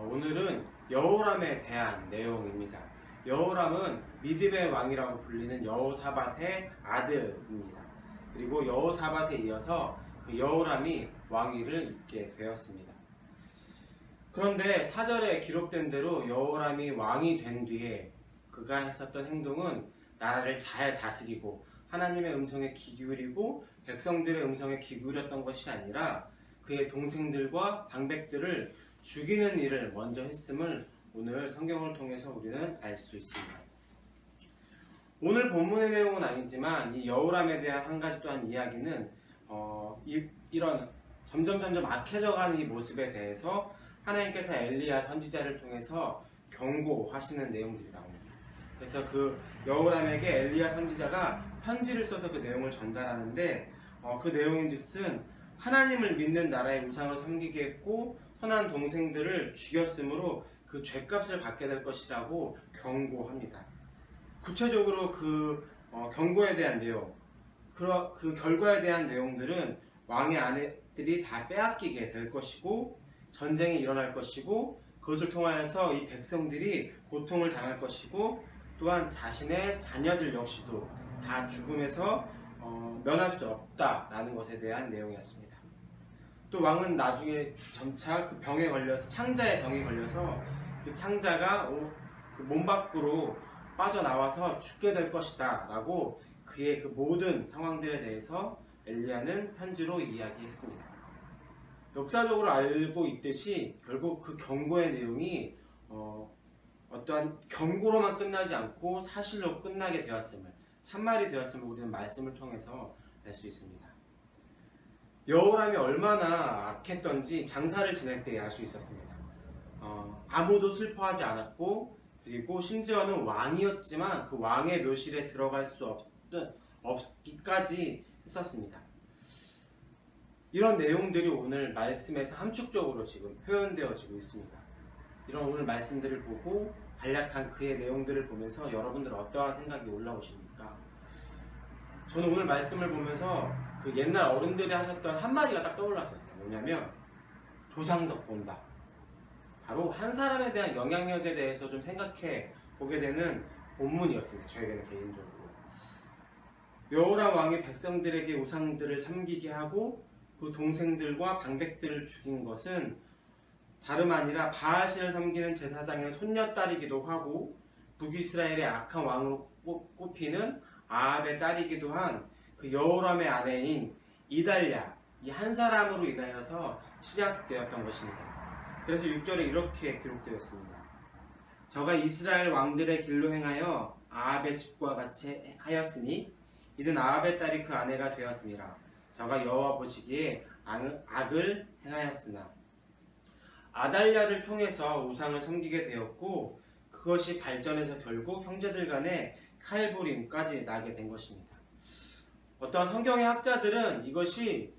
오늘은 여호람에 대한 내용입니다. 여호람은 믿음의 왕이라고 불리는 여호사밧의 아들입니다. 그리고 여호사밧에 이어서 그 여호람이 왕위를 잇게 되었습니다. 그런데 사절에 기록된 대로 여호람이 왕이 된 뒤에 그가 했었던 행동은 나라를 잘 다스리고 하나님의 음성에 귀 기울이고 백성들의 음성에 귀 기울였던 것이 아니라 그의 동생들과 방백들을 죽이는 일을 먼저 했음을 오늘 성경을 통해서 우리는 알 수 있습니다. 오늘 본문의 내용은 아니지만 이 여호람에 대한 한 가지 또한 이야기는 이런 점점 악해져가는 이 모습에 대해서 하나님께서 엘리야 선지자를 통해서 경고하시는 내용들이 나옵니다. 그래서 그 여호람에게 엘리야 선지자가 편지를 써서 그 내용을 전달하는데 그 내용인즉슨 하나님을 믿는 나라의 우상을 섬기게 했고 선한 동생들을 죽였으므로 그 죄값을 받게 될 것이라고 경고합니다. 구체적으로 그 경고에 대한 내용, 그 결과에 대한 내용들은 왕의 아내들이 다 빼앗기게 될 것이고 전쟁이 일어날 것이고 그것을 통하여서 이 백성들이 고통을 당할 것이고 또한 자신의 자녀들 역시도 다 죽음에서 면할 수 없다라는 것에 대한 내용이었습니다. 또 왕은 나중에 점차 그 병에 걸려서 창자의 병에 걸려서 그 창자가 그 몸 밖으로 빠져나와서 죽게 될 것이다 라고 그의 그 모든 상황들에 대해서 엘리야는 편지로 이야기했습니다. 역사적으로 알고 있듯이 결국 그 경고의 내용이 어떠한 경고로만 끝나지 않고 사실로 끝나게 되었음을, 참말이 되었음을 우리는 말씀을 통해서 알 수 있습니다. 여호람이 얼마나 악했던지 장사를 지낼 때 알 수 있었습니다. 아무도 슬퍼하지 않았고 그리고 심지어는 왕이었지만 그 왕의 묘실에 들어갈 수 없기까지 했었습니다. 이런 내용들이 오늘 말씀에서 함축적으로 지금 표현되어지고 있습니다. 이런 오늘 말씀들을 보고 간략한 그의 내용들을 보면서 여러분들 어떠한 생각이 올라오십니까? 저는 오늘 말씀을 보면서 그 옛날 어른들이 하셨던 한마디가 딱 떠올랐었어요. 뭐냐면 조상 덕본다. 바로 한 사람에 대한 영향력에 대해서 좀 생각해 보게 되는 본문이었습니다. 저에게는 개인적으로. 여호람 왕이 백성들에게 우상들을 섬기게 하고 그 동생들과 방백들을 죽인 것은 다름 아니라 바알신을 섬기는 제사장의 손녀딸이기도 하고 북이스라엘의 악한 왕으로 꼽히는 아합의 딸이기도 한 그 여호람의 아내인 이달랴, 이 한 사람으로 인하여서 시작되었던 것입니다. 그래서 6절에 이렇게 기록되어 있습니다. 저가 이스라엘 왕들의 길로 행하여 아합의 집과 같이 하였으니 이는 아합의 딸이 그 아내가 되었습니다. 저가 여호와 보시기에 악을 행하였으나 아달랴를 통해서 우상을 섬기게 되었고 그것이 발전해서 결국 형제들 간의 칼부림까지 나게 된 것입니다. 어떠한 성경의 학자들은 이것이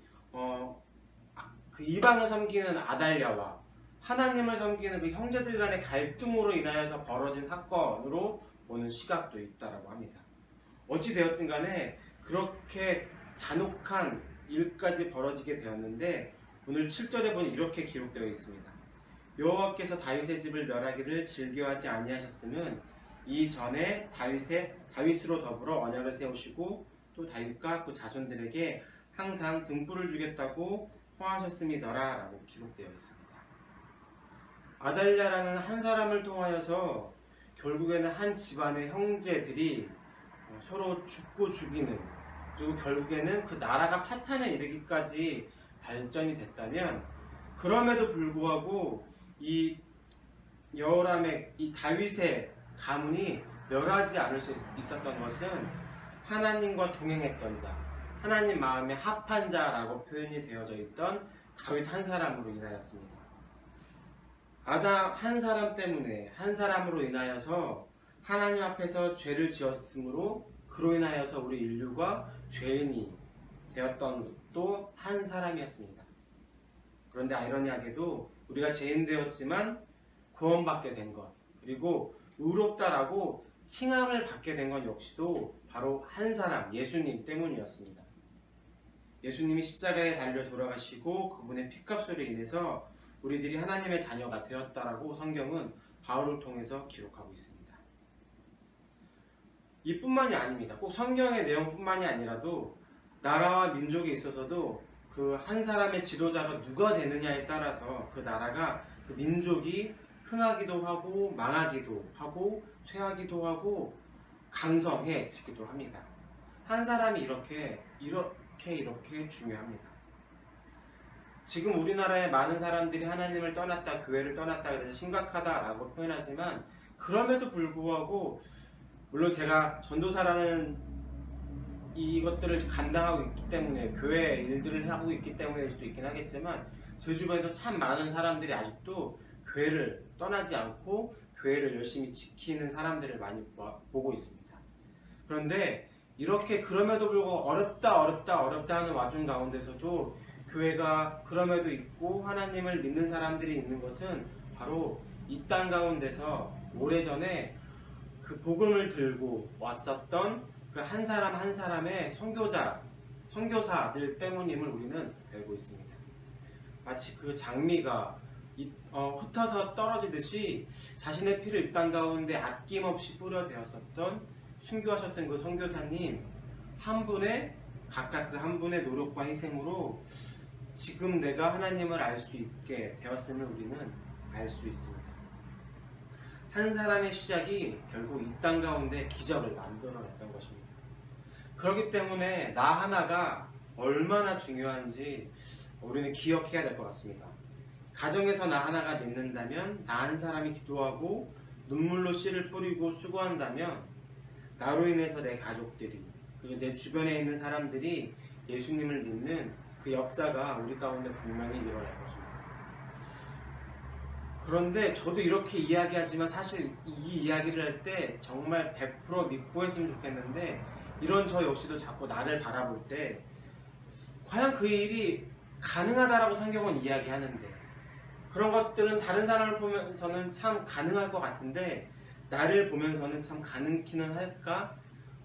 그 이방을 섬기는 아달랴와 하나님을 섬기는 그 형제들 간의 갈등으로 인하여서 벌어진 사건으로 보는 시각도 있다라고 합니다. 어찌 되었든 간에 그렇게 잔혹한 일까지 벌어지게 되었는데 오늘 7절에 보니 이렇게 기록되어 있습니다. 여호와께서 다윗의 집을 멸하기를 즐겨하지 아니하셨음은 이전에 다윗으로 더불어 언약을 세우시고 또 다윗과 그 자손들에게 항상 등불을 주겠다고 호하셨음이더라 라고 기록되어 있습니다. 아달랴라는 한 사람을 통하여서 결국에는 한 집안의 형제들이 서로 죽고 죽이는, 그리고 결국에는 그 나라가 파탄에 이르기까지 발전이 됐다면 그럼에도 불구하고 이 여호람의 이 다윗의 가문이 멸하지 않을 수 있었던 것은 하나님과 동행했던 자, 하나님 마음에 합한 자라고 표현이 되어져 있던 다윗 한 사람으로 인하였습니다. 아담 한 사람 때문에 한 사람으로 인하여서 하나님 앞에서 죄를 지었으므로 그로 인하여서 우리 인류가 죄인이 되었던 것도 한 사람이었습니다. 그런데 아이러니하게도 우리가 죄인 되었지만 구원받게 된 것, 그리고 의롭다라고 칭함을 받게 된 것 역시도 바로 한 사람, 예수님 때문이었습니다. 예수님이 십자가에 달려 돌아가시고 그분의 피값으로 인해서 우리들이 하나님의 자녀가 되었다라고 성경은 바울을 통해서 기록하고 있습니다. 이뿐만이 아닙니다. 꼭 성경의 내용뿐만이 아니라도 나라와 민족에 있어서도 그 한 사람의 지도자가 누가 되느냐에 따라서 그 나라가 그 민족이 흥하기도 하고 망하기도 하고 쇠하기도 하고 강성해지기도 합니다. 한 사람이 이렇게 중요합니다. 지금 우리나라의 많은 사람들이 하나님을 떠났다, 교회를 떠났다 그래서 심각하다라고 표현하지만 그럼에도 불구하고 물론 제가 전도사라는 이것들을 감당하고 있기 때문에 교회 일들을 하고 있기 때문일 수도 있긴 하겠지만 제 주변에도 참 많은 사람들이 아직도 교회를 떠나지 않고 교회를 열심히 지키는 사람들을 많이 보고 있습니다. 그런데 이렇게 그럼에도 불구하고 어렵다 하는 와중 가운데서도 교회가 그럼에도 있고 하나님을 믿는 사람들이 있는 것은 바로 이 땅 가운데서 오래전에 그 복음을 들고 왔었던 그 한 사람 한 사람의 선교사들 때문임을 우리는 알고 있습니다. 마치 그 장미가 흩어서 떨어지듯이 자신의 피를 이 땅 가운데 아낌없이 뿌려대었었던 순교하셨던 그 선교사님 한 분의 각각 그 한 분의 노력과 희생으로 지금 내가 하나님을 알 수 있게 되었음을 우리는 알 수 있습니다. 한 사람의 시작이 결국 이 땅 가운데 기적을 만들어냈던 것입니다. 그렇기 때문에 나 하나가 얼마나 중요한지 우리는 기억해야 될 것 같습니다. 가정에서 나 하나가 믿는다면 나 한 사람이 기도하고 눈물로 씨를 뿌리고 수고한다면 나로 인해서 내 가족들이 그리고 내 주변에 있는 사람들이 예수님을 믿는 그 역사가 우리 가운데 분명히 일어날 것입니다. 그런데 저도 이렇게 이야기하지만 사실 이 이야기를 할 때 정말 100% 믿고 했으면 좋겠는데 이런 저 역시도 자꾸 나를 바라볼 때 과연 그 일이 가능하다라고 성경은 이야기하는데 그런 것들은 다른 사람을 보면서는 참 가능할 것 같은데 나를 보면서는 참 가능키는 할까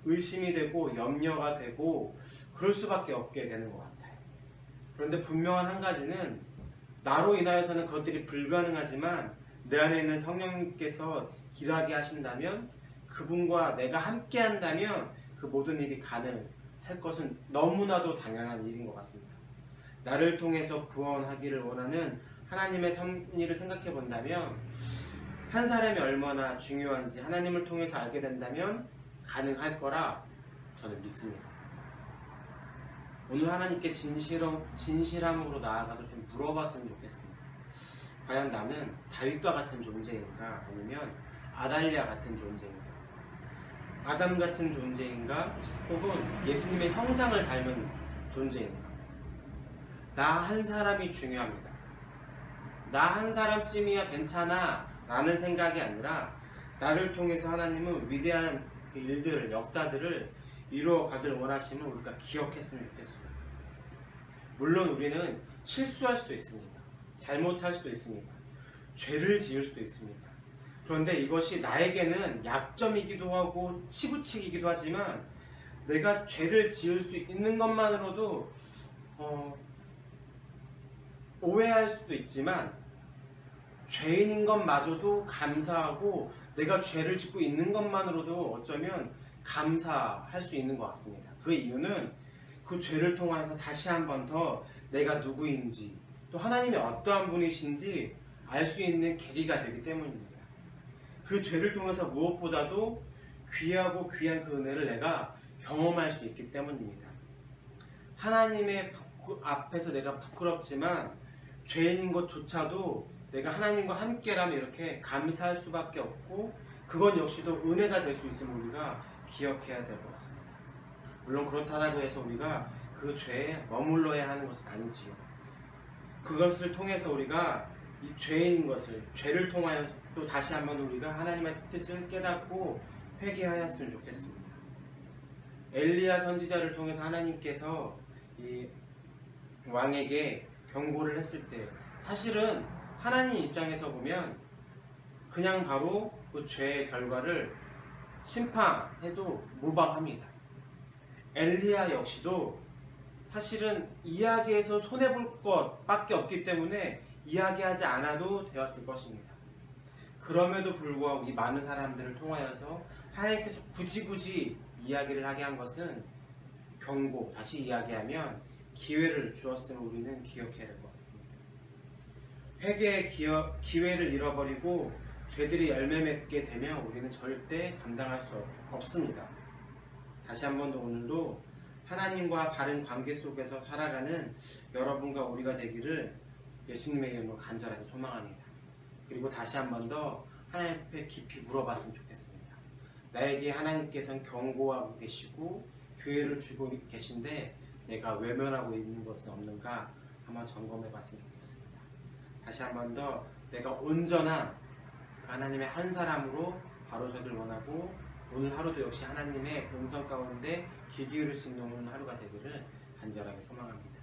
의심이 되고 염려가 되고 그럴 수밖에 없게 되는 것 같아요. 그런데 분명한 한 가지는 나로 인하여서는 그것들이 불가능하지만 내 안에 있는 성령님께서 일하게 하신다면 그분과 내가 함께 한다면 그 모든 일이 가능할 것은 너무나도 당연한 일인 것 같습니다. 나를 통해서 구원하기를 원하는 하나님의 섭리를 생각해 본다면 한 사람이 얼마나 중요한지 하나님을 통해서 알게 된다면 가능할 거라 저는 믿습니다. 오늘 하나님께 진실함으로 나아가서 좀 물어봤으면 좋겠습니다. 과연 나는 다윗과 같은 존재인가 아니면 아달랴 같은 존재인가 아담 같은 존재인가 혹은 예수님의 형상을 닮은 존재인가 나 한 사람이 중요합니다. 나 한 사람쯤이야 괜찮아 라는 생각이 아니라 나를 통해서 하나님은 위대한 그 일들, 역사들을 이루어 가길 원하시면 우리가 기억했으면 좋겠습니다. 물론 우리는 실수할 수도 있습니다. 잘못할 수도 있습니다. 죄를 지을 수도 있습니다. 그런데 이것이 나에게는 약점이기도 하고 치부치기이기도 하지만 내가 죄를 지을 수 있는 것만으로도 오해할 수도 있지만 죄인인 것마저도 감사하고 내가 죄를 짓고 있는 것만으로도 어쩌면 감사할 수 있는 것 같습니다. 그 이유는 그 죄를 통해서 다시 한 번 더 내가 누구인지 또 하나님이 어떠한 분이신지 알 수 있는 계기가 되기 때문입니다. 그 죄를 통해서 무엇보다도 귀하고 귀한 그 은혜를 내가 경험할 수 있기 때문입니다. 하나님의 앞에서 내가 부끄럽지만 죄인인 것조차도 내가 하나님과 함께라면 이렇게 감사할 수밖에 없고 그것 역시도 은혜가 될 수 있음을 우리가 기억해야 될 것 같습니다. 물론 그렇다고 해서 우리가 그 죄에 머물러야 하는 것은 아니지요. 그것을 통해서 우리가 이 죄인인 것을 죄를 통하여 또 다시 한번 우리가 하나님의 뜻을 깨닫고 회개하였으면 좋겠습니다. 엘리야 선지자를 통해서 하나님께서 이 왕에게 경고를 했을 때 사실은 하나님 입장에서 보면 그냥 바로 그 죄의 결과를 심판해도 무방합니다. 엘리야 역시도 사실은 이야기에서 손해볼 것밖에 없기 때문에 이야기하지 않아도 되었을 것입니다. 그럼에도 불구하고 이 많은 사람들을 통하여서 하나님께서 굳이 이야기를 하게 한 것은 경고, 다시 이야기하면 기회를 주었음을 우리는 기억해야 될 것 같습니다. 회개의 기회를 잃어버리고 죄들이 열매 맺게 되면 우리는 절대 감당할 수 없습니다. 다시 한 번 더 오늘도 하나님과 바른 관계 속에서 살아가는 여러분과 우리가 되기를 예수님의 이름으로 간절하게 소망합니다. 그리고 다시 한 번 더 하나님 앞에 깊이 물어봤으면 좋겠습니다. 나에게 하나님께서는 경고하고 계시고 기회를 주고 계신데 내가 외면하고 있는 것은 없는가 한번 점검해 봤으면 좋겠습니다. 다시 한 번 더 내가 온전한 하나님의 한 사람으로 바로서길 원하고 오늘 하루도 역시 하나님의 그 음성 가운데 귀 기울일 수 있는 오늘 하루가 되기를 간절하게 소망합니다.